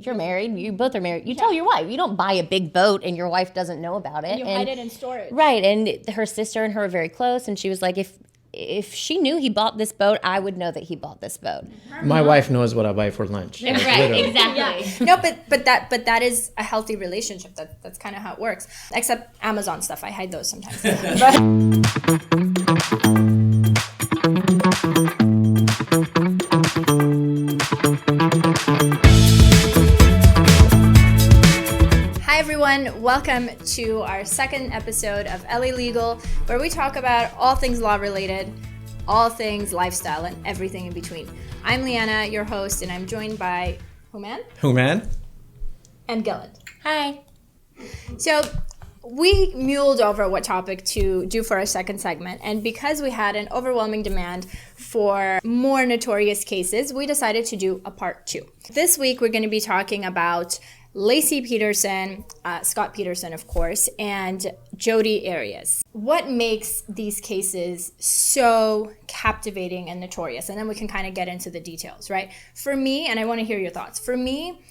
you're married, you both are married, you tell your wife. You don't buy a big boat and your wife doesn't know about it. And you hide it in storage. Right, and her sister and her were very close, and she was like, if she knew he bought this boat, I would know that he bought this boat. My wife knows what I buy for lunch. Right, literally. Exactly. Yeah. No, but that is a healthy relationship. That's kind of how it works. Except Amazon stuff, I hide those sometimes. Hi everyone, welcome to our second episode of LA Legal, where we talk about all things law related, all things lifestyle, and everything in between. I'm Liana, your host, and I'm joined by Houman? And Gilland. Hi. So we muled over what topic to do for our second segment, and because we had an overwhelming demand for more notorious cases, we decided to do a part 2. This week we're going to be talking about Laci Peterson, Scott Peterson, of course, and Jodi Arias. What makes these cases so captivating and notorious? And then we can kind of get into the details, right? For me, and I want to hear your thoughts, for me,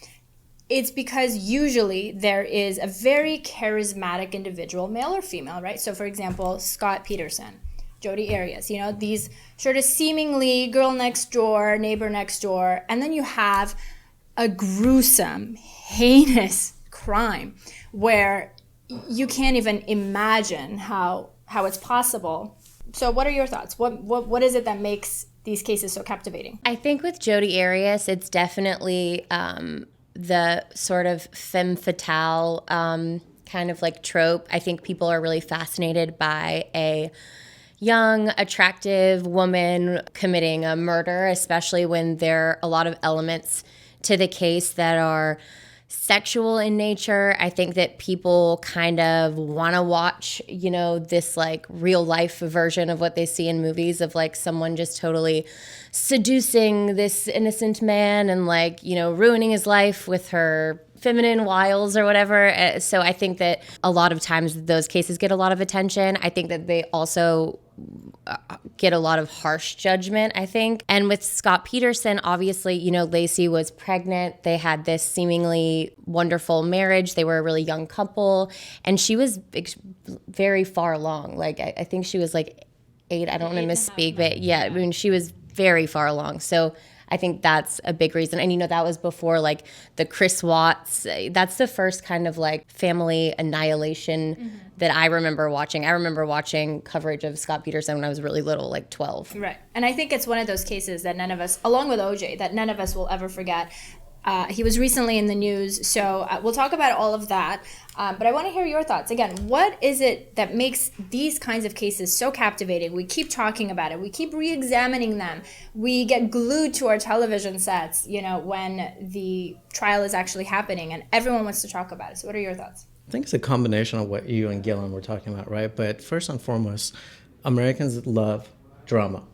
it's because usually there is a very charismatic individual, male or female, right? So for example, Scott Peterson, Jodi Arias, you know, these sort of seemingly girl next door, neighbor next door, and then you have a gruesome, heinous crime where you can't even imagine how it's possible. So what are your thoughts? What is it that makes these cases so captivating? I think with Jodi Arias, it's definitely the sort of femme fatale kind of like trope. I think people are really fascinated by a young, attractive woman committing a murder, especially when there are a lot of elements to the case that are sexual in nature. I think that people kind of want to watch, you know, this like real life version of what they see in movies of like someone just totally seducing this innocent man and like, you know, ruining his life with her feminine wiles or whatever. So I think that a lot of times those cases get a lot of attention. I think that they also get a lot of harsh judgment, I think. And with Scott Peterson, obviously, you know, Laci was pregnant. They had this seemingly wonderful marriage. They were a really young couple. And she was very far along. Like, I think she was like 8. I don't want to misspeak, but yeah, I mean, she was very far along. So I think that's a big reason. And, you know, that was before like the Chris Watts. That's the first kind of like family annihilation that I remember watching. I remember watching coverage of Scott Peterson when I was really little, like 12. Right. And I think it's one of those cases that none of us, along with OJ, that none of us will ever forget. He was recently in the news, so we'll talk about all of that. But I want to hear your thoughts. Again, what is it that makes these kinds of cases so captivating? We keep talking about it. We keep re-examining them. We get glued to our television sets, you know, when the trial is actually happening, and everyone wants to talk about it. So what are your thoughts? I think it's a combination of what you and Gilland were talking about, right? But first and foremost, Americans love drama.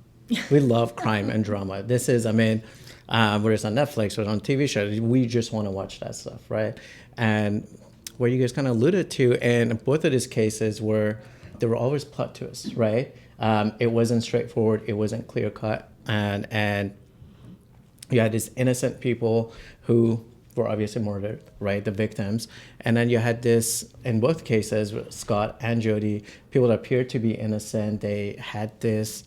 We love crime and drama. This is, I mean, whether it's on Netflix or on TV shows, we just want to watch that stuff, right? And what you guys kind of alluded to, in both of these cases were, there were always plot twists, right? It wasn't straightforward, it wasn't clear cut, and you had these innocent people who were obviously murdered, right? The victims. And then you had this, in both cases, Scott and Jodi, people that appeared to be innocent. They had this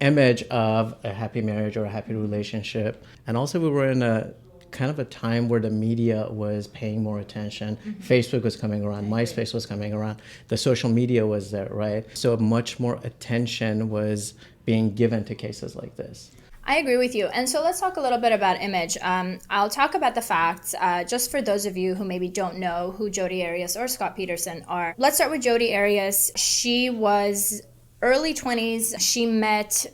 image of a happy marriage or a happy relationship. And also we were in a kind of a time where the media was paying more attention. Facebook was coming around, MySpace was coming around, the social media was there, right? So much more attention was being given to cases like this. I agree with you. And so let's talk a little bit about image. I'll talk about the facts, just for those of you who maybe don't know who Jodi Arias or Scott Peterson are. Let's start with Jodi Arias. She was early 20s. She met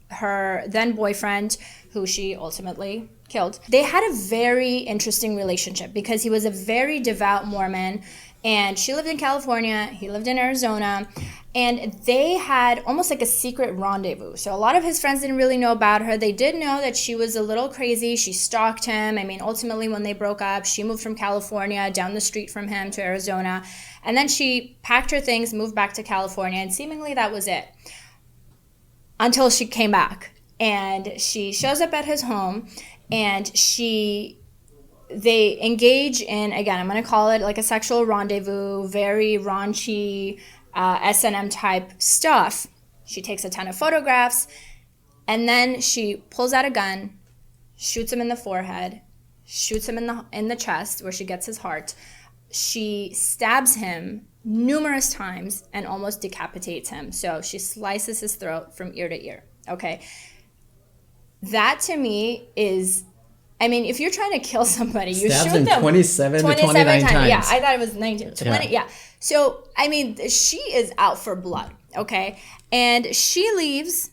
her then boyfriend, who she ultimately killed. They had a very interesting relationship because he was a very devout Mormon, and she lived in California, he lived in Arizona, and they had almost like a secret rendezvous. So a lot of his friends didn't really know about her. They did know that she was a little crazy. She stalked him. I mean, ultimately when they broke up, she moved from California down the street from him to Arizona, and then she packed her things, moved back to California, and seemingly that was it. Until she came back, and she shows up at his home, and she they engage in, again, I'm going to call it like a sexual rendezvous, very raunchy S&M type stuff. She takes a ton of photographs, and then she pulls out a gun, shoots him in the forehead, shoots him in the chest where she gets his heart. She stabs him numerous times and almost decapitates him. So she slices his throat from ear to ear. Okay. That to me is, I mean, if you're trying to kill somebody, you Stabs shoot him them 27 to 29 times. Yeah, I thought it was 19, 20. Yeah. Yeah. So, I mean, she is out for blood. Okay. And she leaves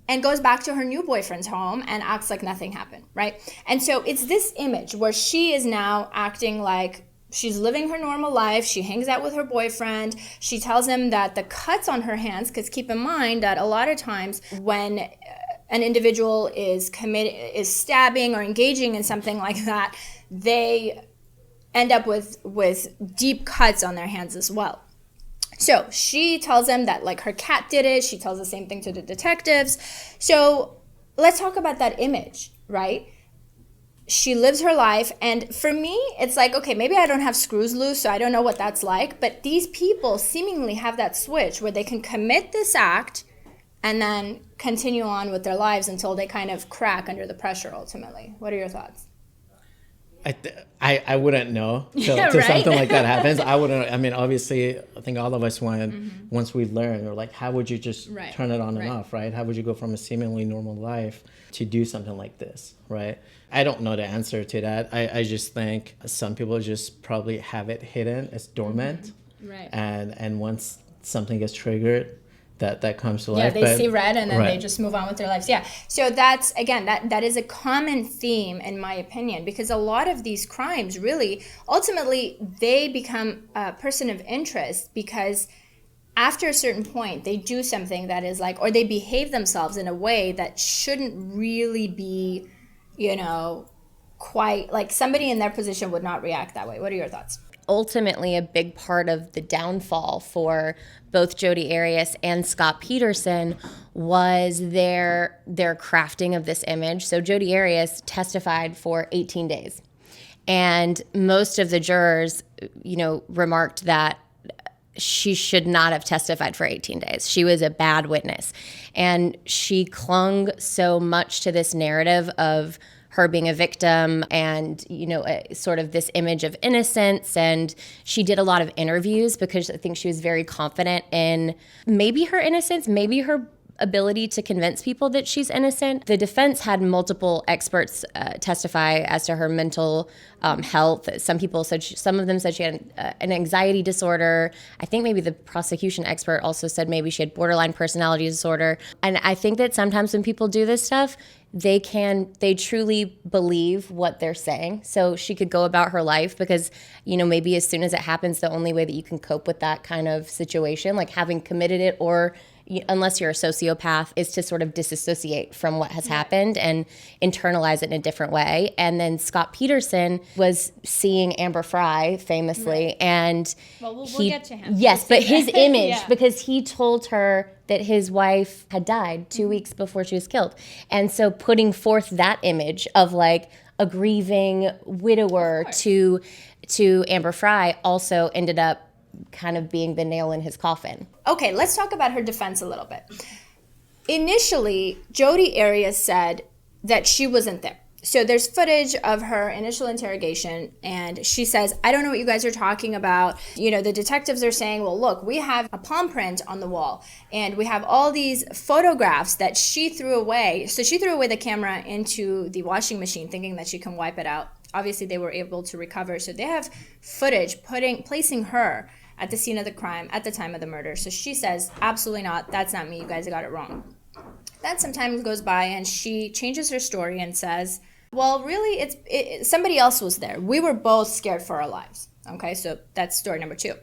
and goes back to her new boyfriend's home and acts like nothing happened, right? And so it's this image where she is now acting like she's living her normal life. She hangs out with her boyfriend. She tells him that the cuts on her hands, because keep in mind that a lot of times when an individual is stabbing or engaging in something like that, they end up with deep cuts on their hands as well. So she tells him that like her cat did it. She tells the same thing to the detectives. So let's talk about that image, right? She lives her life. And for me, it's like, okay, maybe I don't have screws loose, so I don't know what that's like. But these people seemingly have that switch where they can commit this act and then continue on with their lives until they kind of crack under the pressure ultimately. What are your thoughts? I wouldn't know till Right? something like that happens. I wouldn't. I mean, obviously, I think all of us want, once we learn, or like, how would you just turn it on and off, right? How would you go from a seemingly normal life to do something like this, right? I don't know the answer to that. I just think some people just probably have it hidden, it's dormant. Right. And once something gets triggered, that comes to life. Yeah, they see red and then they just move on with their lives. Yeah. So that's, again, that is a common theme in my opinion, because a lot of these crimes really, ultimately, they become a person of interest because after a certain point, they do something that is like, or they behave themselves in a way that shouldn't really be, you know, quite, like somebody in their position would not react that way. What are your thoughts? Ultimately, a big part of the downfall for both Jodi Arias and Scott Peterson was their crafting of this image. So Jodi Arias testified for 18 days. And most of the jurors, you know, remarked that she should not have testified for 18 days. She was a bad witness. And she clung so much to this narrative of her being a victim and, you know, sort of this image of innocence. And she did a lot of interviews because I think she was very confident in maybe her innocence, maybe her ability to convince people that she's innocent. The defense had multiple experts testify as to her mental health. Some of them said she had an anxiety disorder. I think maybe the prosecution expert also said maybe she had borderline personality disorder. And I think that sometimes when people do this stuff, they truly believe what they're saying. So she could go about her life because, you know, maybe as soon as it happens, the only way that you can cope with that kind of situation, like having committed it or unless you're a sociopath, is to sort of disassociate from what has happened and internalize it in a different way. And then Scott Peterson was seeing Amber Frey famously, and we'll get to him. Yes, but his image, because he told her that his wife had died 2 weeks before she was killed. And so putting forth that image of like a grieving widower to Amber Frey also ended up kind of being the nail in his coffin. Okay, let's talk about her defense a little bit. Initially, Jodi Arias said that she wasn't there. So there's footage of her initial interrogation, and she says, I don't know what you guys are talking about. You know, the detectives are saying, well, look, we have a palm print on the wall, and we have all these photographs that she threw away. So she threw away the camera into the washing machine, thinking that she can wipe it out. Obviously, they were able to recover. So they have footage placing her at the scene of the crime at the time of the murder. So she says, absolutely not. That's not me. You guys got it wrong. Then some time goes by and she changes her story and says, well, really, somebody else was there. We were both scared for our lives. Okay, so that's story number 2.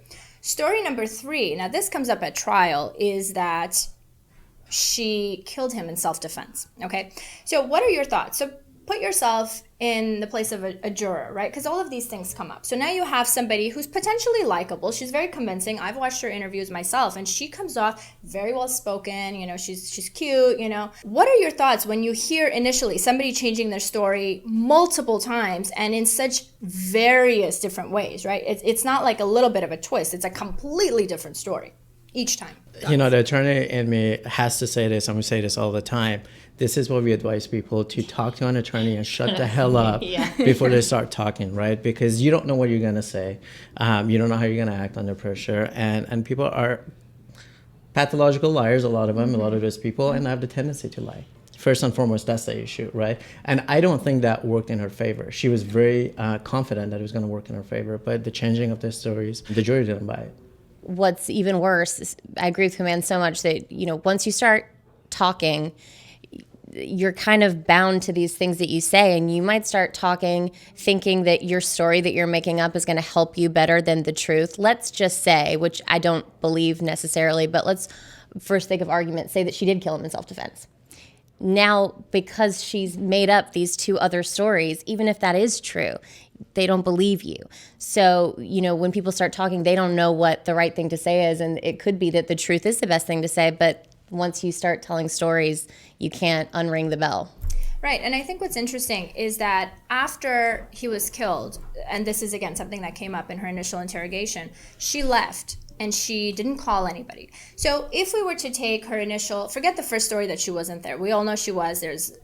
Story number 3, now this comes up at trial, is that she killed him in self-defense. Okay, so what are your thoughts? So put yourself in the place of a juror, right? Because all of these things come up. So now you have somebody who's potentially likable. She's very convincing. I've watched her interviews myself, and she comes off very well spoken. You know, she's cute. You know, what are your thoughts when you hear initially somebody changing their story multiple times and in such various different ways, right? It's not like a little bit of a twist. It's a completely different story each time. You know, the attorney in me has to say this. I'm going to say this all the time. This is what we advise people, to talk to an attorney and shut the hell up before they start talking, right? Because you don't know what you're going to say. You don't know how you're going to act under pressure. And people are pathological liars, a lot of them, a lot of those people, and have the tendency to lie. First and foremost, that's the issue, right? And I don't think that worked in her favor. She was very confident that it was going to work in her favor, but the changing of the stories, the jury didn't buy it. What's even worse is, I agree with Houman so much that, you know, once you start talking, you're kind of bound to these things that you say, and you might start talking thinking that your story that you're making up is going to help you better than the truth. Let's just say, which I don't believe necessarily, but let's, for sake of argument, say that she did kill him in self-defense. Now, because she's made up these two other stories, even if that is true, they don't believe you. So, you know, when people start talking, they don't know what the right thing to say is, and it could be that the truth is the best thing to say, but once you start telling stories, you can't unring the bell. Right, and I think what's interesting is that after he was killed, and this is again something that came up in her initial interrogation, she left and she didn't call anybody. So if we were to take her initial, forget the first story that she wasn't there. We all know she was. There's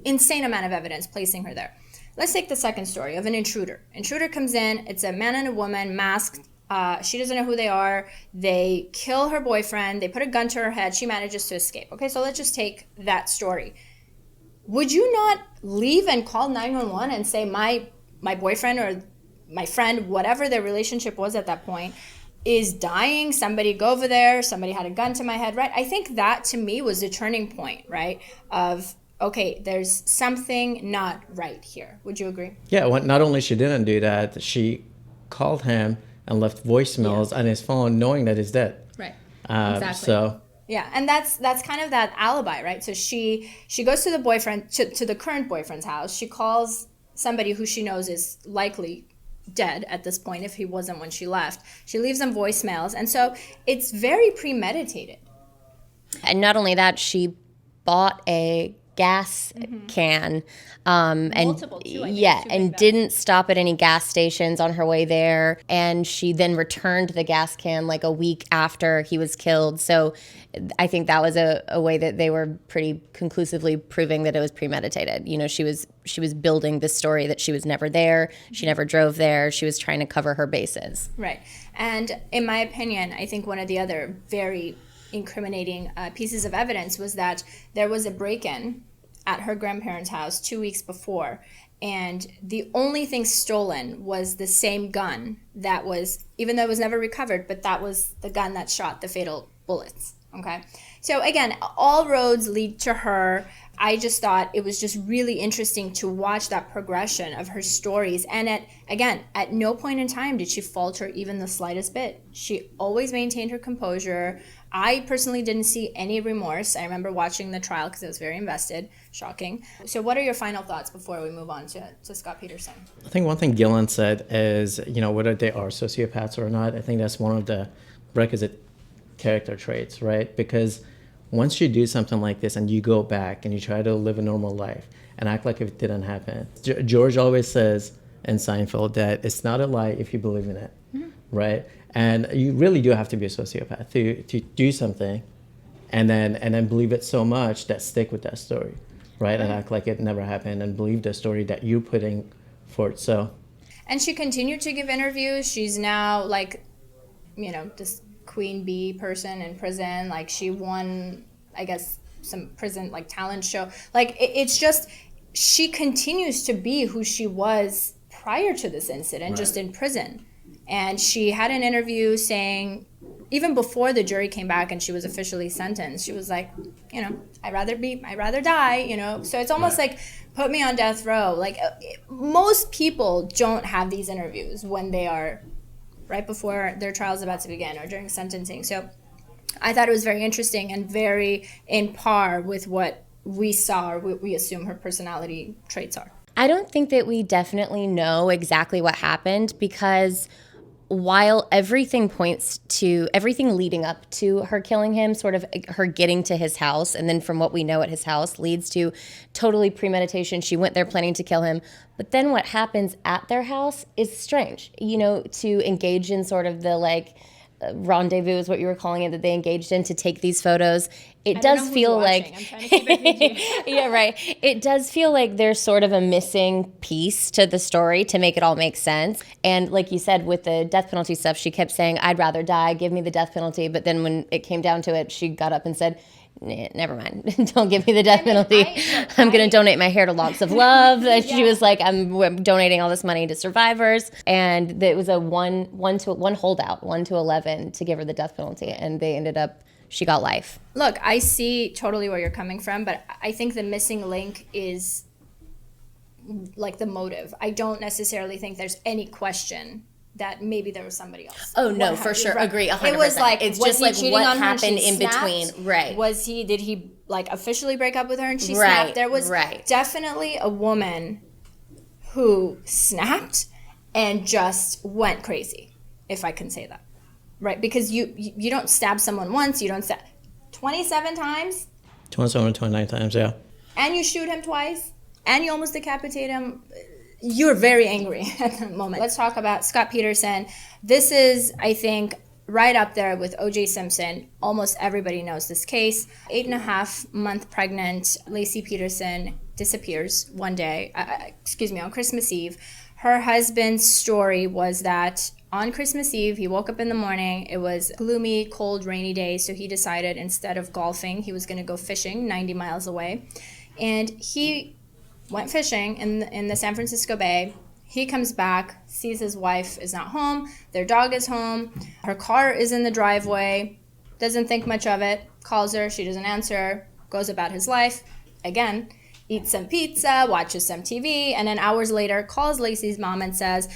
insane amount of evidence placing her there. Let's take the second story of an intruder. Intruder comes in, it's a man and a woman masked. She doesn't know who they are. They kill her boyfriend. They put a gun to her head. She manages to escape. Okay, so let's just take that story. Would you not leave and call 911 and say my boyfriend or my friend, whatever their relationship was at that point, is dying? Somebody go over there. Somebody had a gun to my head, right? I think that to me was the turning point, right? Of, okay, there's something not right here. Would you agree? Yeah, well, not only she didn't do that, she called him and left voicemails on his phone knowing that he's dead. Right, exactly. So yeah, and that's kind of that alibi, right? So she goes to the boyfriend, to the current boyfriend's house. She calls somebody who she knows is likely dead at this point if he wasn't when she left. She leaves them voicemails, and so it's very premeditated. And not only that, she bought a gas can Multiple, too, I think, and didn't stop at any gas stations on her way there, and she then returned the gas can like a week after he was killed. So I think that was a way that they were pretty conclusively proving that it was premeditated. You know, she was building this story that she was never there, she never drove there, she was trying to cover her bases. Right. And in my opinion, I think one of the other very incriminating pieces of evidence was that there was a break-in at her grandparents' house 2 weeks before, and the only thing stolen was the same gun that was, even though it was never recovered, but that was the gun that shot the fatal bullets. Okay, so again, all roads lead to her. I just thought it was just really interesting to watch that progression of her stories, and at no point in time did she falter even the slightest bit. She always maintained her composure. I personally didn't see any remorse. I remember watching the trial because I was very invested. Shocking. So what are your final thoughts before we move on to Scott Peterson? I think one thing Gilland said is, you know, whether they are sociopaths or not, I think that's one of the requisite character traits, right? Because once you do something like this and you go back and you try to live a normal life and act like if it didn't happen, George always says in Seinfeld that it's not a lie if you believe in it, right? And you really do have to be a sociopath to do something and then believe it so much that stick with that story, right? And act like it never happened and believe the story that you're putting forth. So, and she continued to give interviews. She's now like, you know, this queen bee person in prison. Like she won, I guess, some prison like talent show. Like it's just, she continues to be who she was prior to this incident, just in prison. And she had an interview saying, even before the jury came back and she was officially sentenced, she was like, you know, I'd rather die, you know. So it's almost like, put me on death row. Like most people don't have these interviews when they are right before their trial is about to begin or during sentencing. So I thought it was very interesting and very in par with what we saw or we assume her personality traits are? I don't think that we definitely know exactly what happened, because while everything points to everything leading up to her killing him, sort of her getting to his house, and then from what we know at his house leads to totally premeditation. She went there planning to kill him. But then what happens at their house is strange, to engage in sort of the rendezvous is what you were calling it, that they engaged in to take these photos. It does feel like I'm trying to keep it PG. yeah, right. It does feel like there's sort of a missing piece to the story to make it all make sense. And like you said, with the death penalty stuff, she kept saying, "I'd rather die, give me the death penalty." But then when it came down to it, she got up and said, "Nah, never mind. Don't give me the death penalty. I'm going to donate my hair to Locks of Love." She was like, I'm donating all this money to survivors. And it was a one holdout, 1 to 11 to give her the death penalty. And they ended up, she got life. Look, I see totally where you're coming from, but I think the missing link is like the motive. I don't necessarily think there's any question that maybe there was somebody else. Oh no, for sure. Right. Agree 100%. It was like, it's was just he like cheating what on her and happened she in snapped? between. Right. Did he like officially break up with her and she Right, snapped? There was right. definitely a woman who snapped and just went crazy, if I can say that. Right? Because you don't stab someone once, you don't stab 27 times, 27 or 29 times, yeah. and you shoot him twice, and you almost decapitate him. You're very angry at the moment. Let's talk about Scott Peterson. This is, I think, right up there with O.J. Simpson. Almost everybody knows this case. 8.5-month pregnant Laci Peterson disappears one day, on Christmas Eve. Her husband's story was that on Christmas Eve, he woke up in the morning. It was gloomy, cold, rainy day, so he decided instead of golfing, he was going to go fishing 90 miles away. And he went fishing in the San Francisco Bay. He comes back, sees his wife is not home, their dog is home, her car is in the driveway, doesn't think much of it, calls her, she doesn't answer, goes about his life, again, eats some pizza, watches some TV, and then hours later calls Laci's mom and says,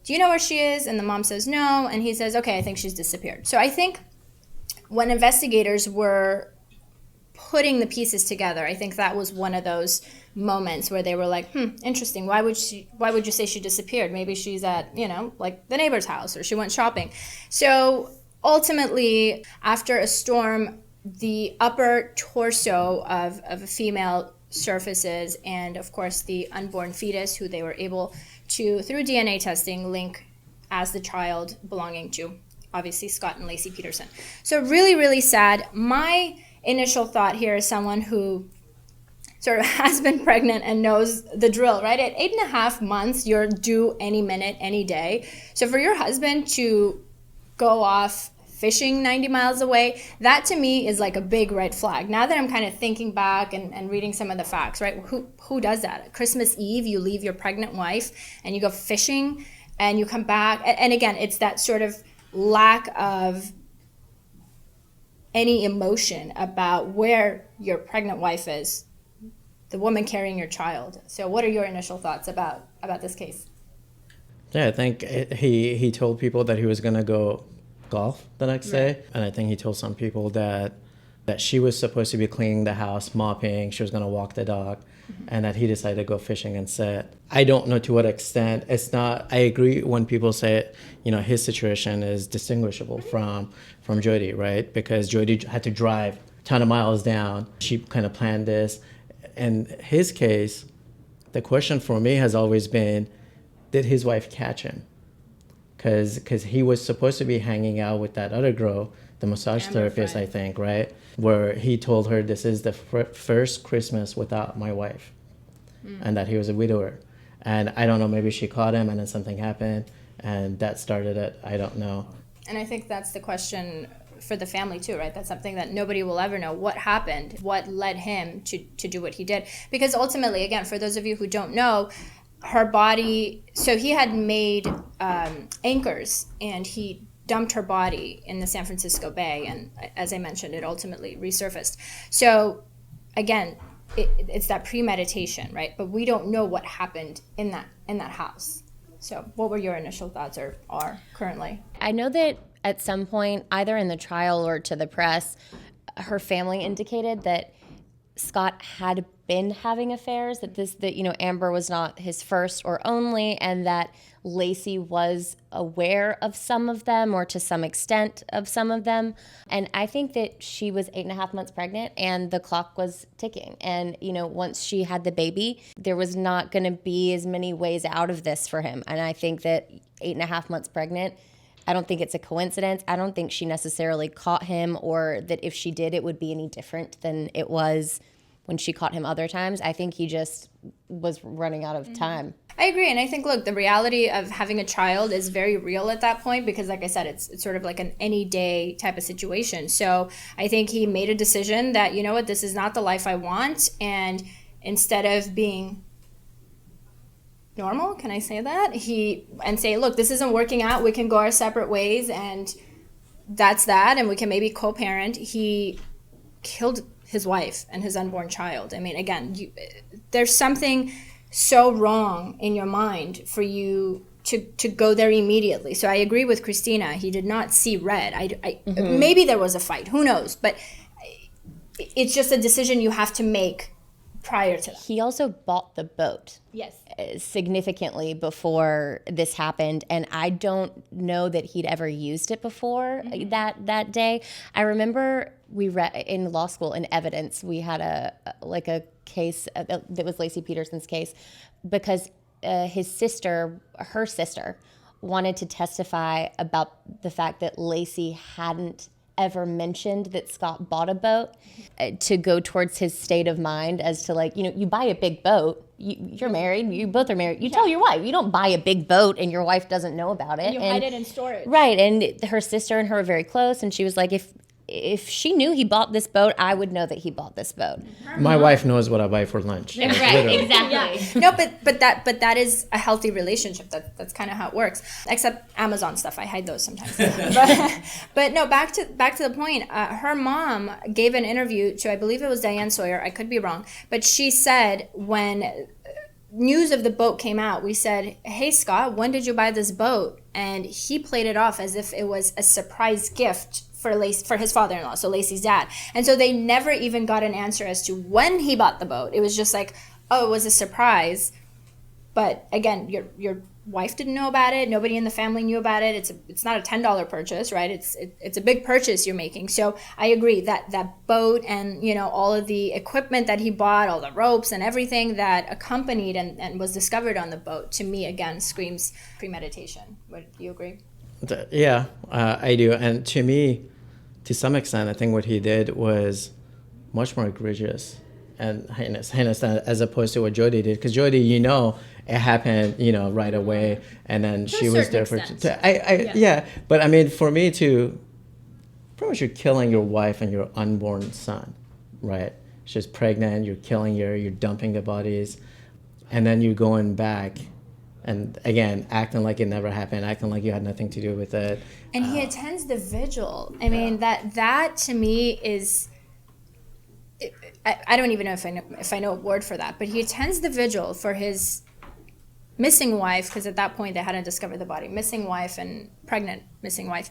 "Do you know where she is?" And the mom says no, and he says, "Okay, I think she's disappeared." So I think when investigators were putting the pieces together, I think that was one of those moments where they were like, interesting, why would you say she disappeared? Maybe she's at, like the neighbor's house, or she went shopping. So ultimately, after a storm, the upper torso of a female surfaces, and of course the unborn fetus, who they were able to, through DNA testing, link as the child belonging to, obviously, Scott and Laci Peterson. So really, really sad. My initial thought here is someone who sort of has been pregnant and knows the drill, right? At 8.5 months, you're due any minute, any day. So for your husband to go off fishing 90 miles away, that to me is like a big red flag. Now that I'm kind of thinking back and reading some of the facts, right? Who does that? Christmas Eve, you leave your pregnant wife and you go fishing and you come back. And again, it's that sort of lack of any emotion about where your pregnant wife is, the woman carrying your child. So what are your initial thoughts about this case? Yeah, I think he told people that he was going to go golf the next day. And I think he told some people that she was supposed to be cleaning the house, mopping, she was going to walk the dog, and that he decided to go fishing instead. I don't know to what extent. It's not, I agree when people say, his situation is distinguishable from Jodi, right? Because Jodi had to drive a ton of miles down. She kind of planned this. In his case, the question for me has always been, did his wife catch him? Because he was supposed to be hanging out with that other girl, the massage therapist, I think, right? Where he told her, this is the first Christmas without my wife, and that he was a widower. And I don't know, maybe she caught him and then something happened, and that started it. I don't know. And I think that's the question for the family too, right? That's something that nobody will ever know. What happened? What led him to do what he did? Because ultimately, again, for those of you who don't know, her body, so he had made anchors and he dumped her body in the San Francisco Bay, and as I mentioned, it ultimately resurfaced. So again, it's that premeditation, right? But we don't know what happened in that house. So what were your initial thoughts or are currently? I know that at some point, either in the trial or to the press, her family indicated that Scott had been having affairs, that Amber was not his first or only, and that Laci was aware of some of them, or to some extent of some of them. And I think that she was 8.5 months pregnant and the clock was ticking. And, once she had the baby, there was not going to be as many ways out of this for him. And I think that 8.5 months pregnant, I don't think it's a coincidence. I don't think she necessarily caught him, or that if she did, it would be any different than it was when she caught him other times. I think he just was running out of time. I agree. And I think, look, the reality of having a child is very real at that point, because like I said, it's sort of like an any day type of situation. So I think he made a decision that, you know what, this is not the life I want. And instead of being normal, can I say that? And say, look, this isn't working out. We can go our separate ways, and that's that. And we can maybe co-parent. He killed his wife and his unborn child. I mean, again, there's something so wrong in your mind for you to go there immediately. So I agree with Christina. He did not see red. Maybe there was a fight. Who knows? But it's just a decision you have to make prior to that. He also bought the boat. Yes. Significantly before this happened, and I don't know that he'd ever used it before that day. I remember we read in law school in evidence, we had a case that was Laci Peterson's case, because her sister wanted to testify about the fact that Laci hadn't ever mentioned that Scott bought a boat, to go towards his state of mind as to, like, you buy a big boat, you're married, you both are married, you tell your wife. You don't buy a big boat and your wife doesn't know about it. You hide it in storage. Right, and her sister and her were very close, and she was like, if she knew he bought this boat, I would know that he bought this boat. My wife knows what I buy for lunch. Right, literally. exactly. Yeah. No, but that is a healthy relationship. That's kind of how it works. Except Amazon stuff, I hide those sometimes. but no, back to the point. Her mom gave an interview to, I believe it was Diane Sawyer. I could be wrong, but she said when news of the boat came out, we said, "Hey Scott, when did you buy this boat?" And he played it off as if it was a surprise gift for his father-in-law, so Laci's dad. And so they never even got an answer as to when he bought the boat. It was just like, oh, it was a surprise. But again, your wife didn't know about it. Nobody in the family knew about it. It's not a $10 purchase, right? It's a big purchase you're making. So I agree that boat and all of the equipment that he bought, all the ropes and everything that accompanied and was discovered on the boat, to me again screams premeditation. Would you agree? Yeah, I do. And to me, to some extent, I think what he did was much more egregious and heinous as opposed to what Jodi did. Because Jodi, it happened, right away, and then she was there for. Yeah. But I mean, for me to, pretty much you're killing your wife and your unborn son, right? She's pregnant. You're killing her. You're dumping the bodies, and then you're going back. And again, acting like it never happened, acting like you had nothing to do with it. And he attends the vigil. I mean, that to me is, I don't even know if I know a word for that, but he attends the vigil for his missing wife, because at that point they hadn't discovered the body, missing wife and pregnant missing wife.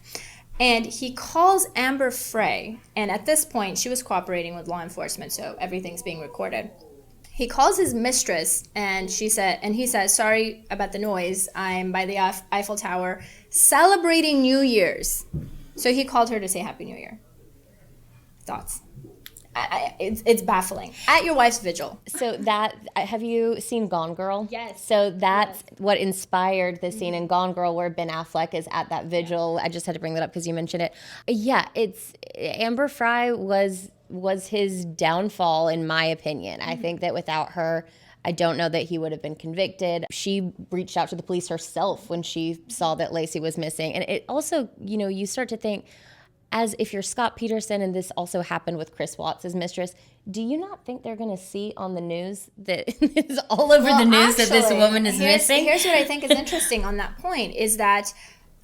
And he calls Amber Frey, and at this point she was cooperating with law enforcement, so everything's being recorded. He calls his mistress, and he says, "Sorry about the noise. I'm by the Eiffel Tower celebrating New Year's." So he called her to say Happy New Year. Thoughts? It's baffling. At your wife's vigil. So have you seen Gone Girl? Yes. So that's what inspired the scene in Gone Girl where Ben Affleck is at that vigil. I just had to bring that up because you mentioned it. Yeah, Amber Frey was his downfall, in my opinion. I think that without her, I don't know that he would have been convicted. She reached out to the police herself when she saw that Laci was missing. And it also, you start to think, as if you're Scott Peterson, and this also happened with Chris Watts' mistress, do you not think they're going to see on the news that it's all over the news that this woman is missing? Here's what I think is interesting on that point, is that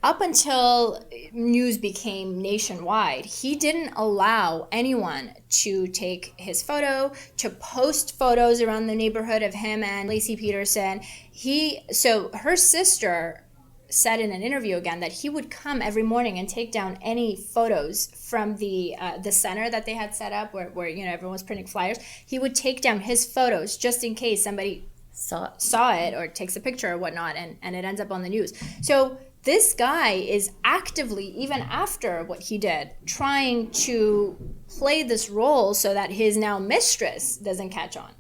up until news became nationwide, he didn't allow anyone to take his photo, to post photos around the neighborhood of him and Laci Peterson. So her sister said in an interview again that he would come every morning and take down any photos from the center that they had set up where everyone was printing flyers. He would take down his photos just in case somebody saw it or takes a picture or whatnot, and it ends up on the news. So this guy is actively, even after what he did, trying to play this role so that his now mistress doesn't catch on.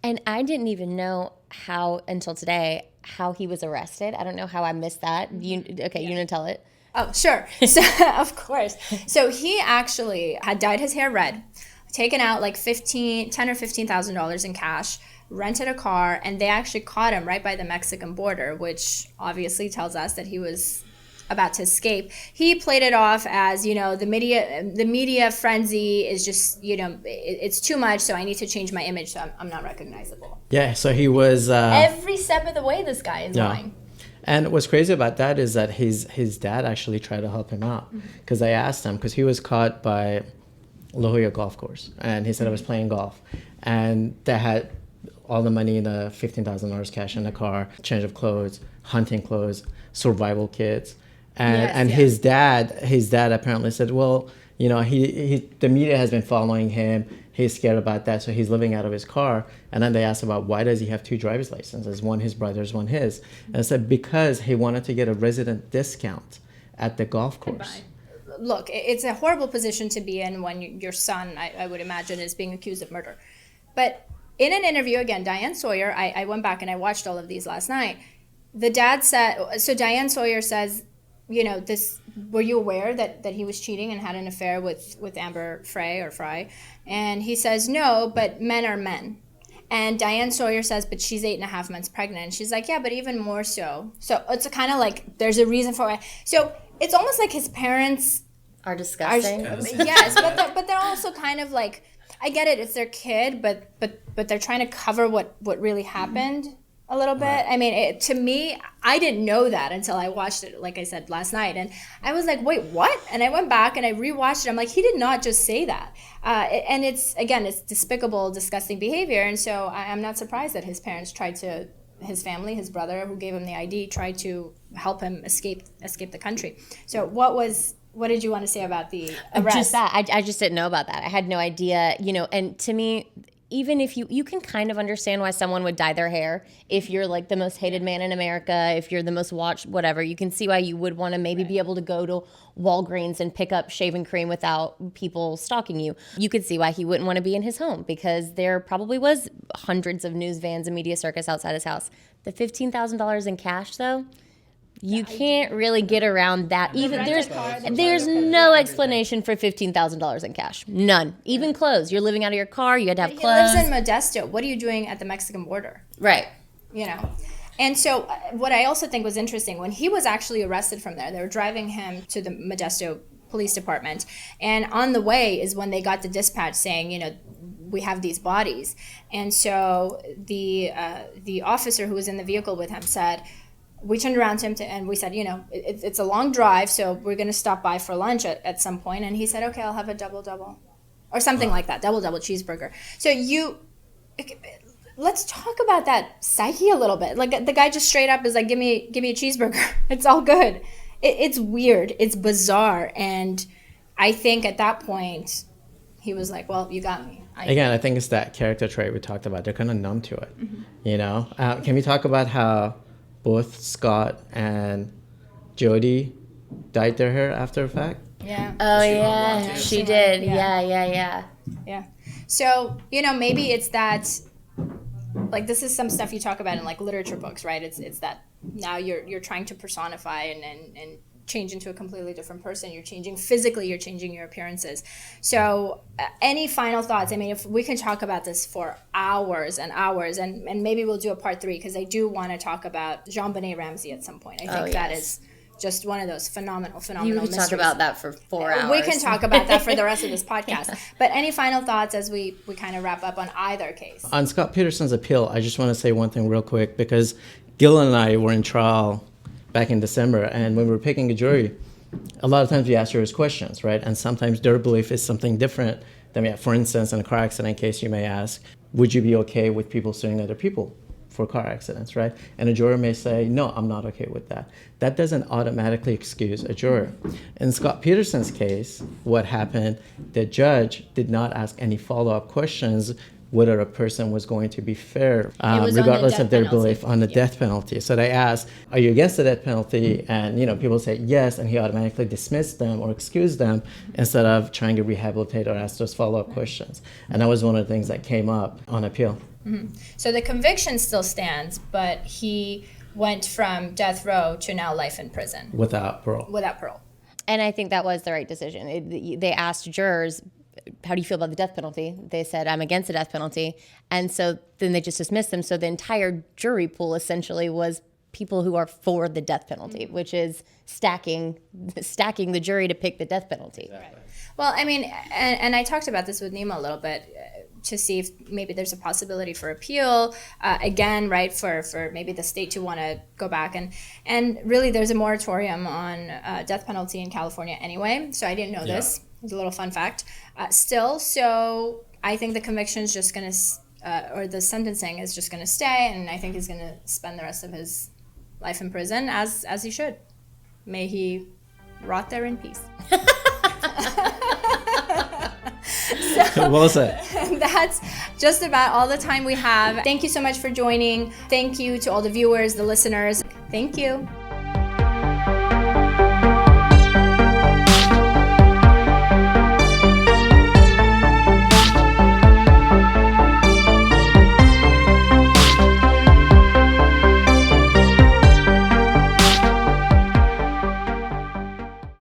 And I didn't even know until today how he was arrested. I don't know how I missed that. You gonna tell it? Oh, sure. So, of course. So he actually had dyed his hair red, taken out like $10,000 or $15,000 in cash, rented a car, and they actually caught him right by the Mexican border, which obviously tells us that he was about to escape. He played it off as, the media frenzy is just, it's too much, so I need to change my image, so I'm not recognizable. Yeah, so he was... every step of the way, this guy is lying. And what's crazy about that is that his dad actually tried to help him out. Because I asked him, because he was caught by La Jolla Golf Course, and he said I was playing golf. And they had all the money in the $15,000 cash in the car, change of clothes, hunting clothes, survival kits. And his dad apparently said, well, the media has been following him. He's scared about that, so he's living out of his car. And then they asked about why does he have 2 driver's licenses, one his brother's, one his. And I said because he wanted to get a resident discount at the golf course. Look, it's a horrible position to be in when your son, I would imagine, is being accused of murder. But in an interview, again, Diane Sawyer, I went back and I watched all of these last night. The dad said, so Diane Sawyer says, were you aware that he was cheating and had an affair with Amber Fry? And he says, no, but men are men. And Diane Sawyer says, but she's 8.5 months pregnant. And she's like, yeah, but even more so. So it's kind of like there's a reason for it. So it's almost like his parents are disgusting. Yes, but they're also kind of like, I get it, it's their kid, but they're trying to cover what really happened a little bit. Right. I mean, to me, I didn't know that until I watched it, like I said, last night. And I was like, wait, what? And I went back and I rewatched it. I'm like, he did not just say that. And it's despicable, disgusting behavior. And so I'm not surprised that his parents his family, his brother who gave him the ID, tried to help him escape the country. So what did you want to say about the arrest? Just that. I just didn't know about that. I had no idea, and to me, even if you can kind of understand why someone would dye their hair, if you're like the most hated man in America, if you're the most watched, whatever, you can see why you would want to maybe be able to go to Walgreens and pick up shaving cream without people stalking you. You could see why he wouldn't want to be in his home because there probably was hundreds of news vans and media circus outside his house. The $15,000 in cash, though, you can't really get around that. Even there's no explanation for $15,000 in cash. None. Even clothes. You're living out of your car. You had to have clothes. He lives in Modesto. What are you doing at the Mexican border? Right. And so what I also think was interesting, when he was actually arrested from there, they were driving him to the Modesto Police Department. And on the way is when they got the dispatch saying, we have these bodies. And so the officer who was in the vehicle with him said, we turned around to him and we said, it's a long drive, so we're going to stop by for lunch at some point. And he said, okay, I'll have a double or something like that, double cheeseburger. So let's talk about that psyche a little bit. Like the guy just straight up is like, give me a cheeseburger. It's all good. It's weird. It's bizarre. And I think at that point, he was like, well, you got me. I think it's that character trait we talked about. They're kind of numb to it, Can we talk about how both Scott and Jodi dyed their hair after the fact? Yeah. Oh, yeah. She did. Yeah. So, maybe it's that, like, this is some stuff you talk about in, like, literature books, right? It's that now you're trying to personify and change into a completely different person. You're changing physically, you're changing your appearances. So any final thoughts? I mean, if we can talk about this for hours and hours, and maybe we'll do a part 3, because I do want to talk about JonBenet Ramsey at some point. I think that is just one of those phenomenal You could mysteries. Talk about that for 4 hours. We can talk about that for the rest of this podcast. But any final thoughts as we kind of wrap up on either case? On Scott Peterson's appeal, I just want to say one thing real quick, because Gilland and I were in trial back in December, and when we were picking a jury, a lot of times we ask jurors questions, right? And sometimes their belief is something different than we have. For instance, in a car accident case, you may ask, would you be okay with people suing other people for car accidents, right? And a juror may say, no, I'm not okay with that. That doesn't automatically excuse a juror. In Scott Peterson's case, what happened, the judge did not ask any follow-up questions whether a person was going to be fair, regardless of their belief on the death penalty. So they asked, are you against the death penalty? And people say yes, and he automatically dismissed them or excused them instead of trying to rehabilitate or ask those follow-up questions. And that was one of the things that came up on appeal. Mm-hmm. So the conviction still stands, but he went from death row to now life in prison. Without parole. Without parole. And I think that was the right decision. They asked jurors, how do you feel about the death penalty? They said, I'm against the death penalty. And so then they just dismissed them. So the entire jury pool essentially was people who are for the death penalty, which is stacking the jury to pick the death penalty. Exactly. Well, I mean, and I talked about this with Nima a little bit to see if maybe there's a possibility for appeal, again, right, for maybe the state to want to go back. And really there's a moratorium on death penalty in California anyway. So I didn't know this. It's a little fun fact. So I think the conviction is just going to, or the sentencing is just going to stay, and I think he's going to spend the rest of his life in prison, as he should. May he rot there in peace. So, well said. That's just about all the time we have. Thank you so much for joining. Thank you to all the viewers, the listeners. Thank you.